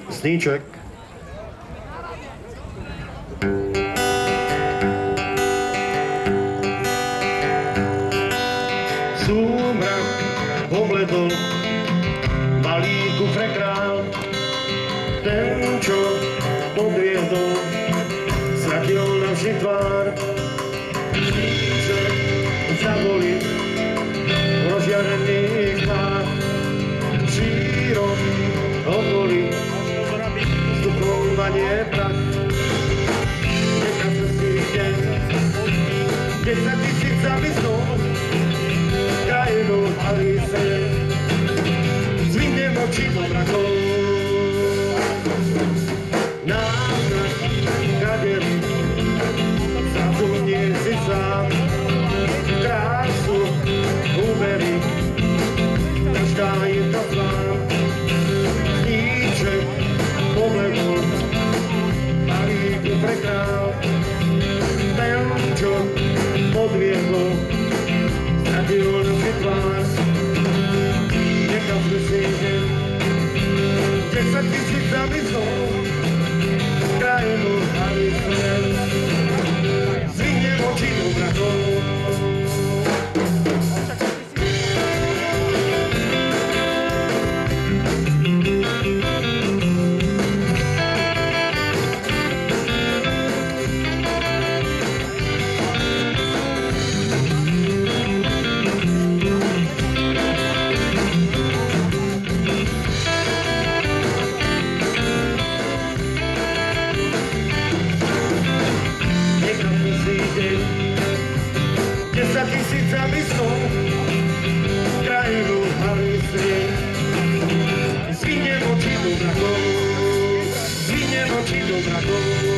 Sníček. Súmrak pobledol, malý kufre král, ten, čo podviedol, stratil navždy tvár. Sníček zaboli rozžiarených tvár, šírom okolí vstupovanie prach. Nechá sa si deň, 10 000 závislov, krajinu a líse, zvihnem oči do mrakov. Návrat kader, zazumnie si sám, krásu uberí, každá je to zvám. Sníček pobledol, malý kufre král, ten, čo podviedol, stratil navždy tvár. Nechal sme si deň, 10 000 závislov, krajinu a líse, zvihnem oči do mrakov. Zvihnem oči do mrakov.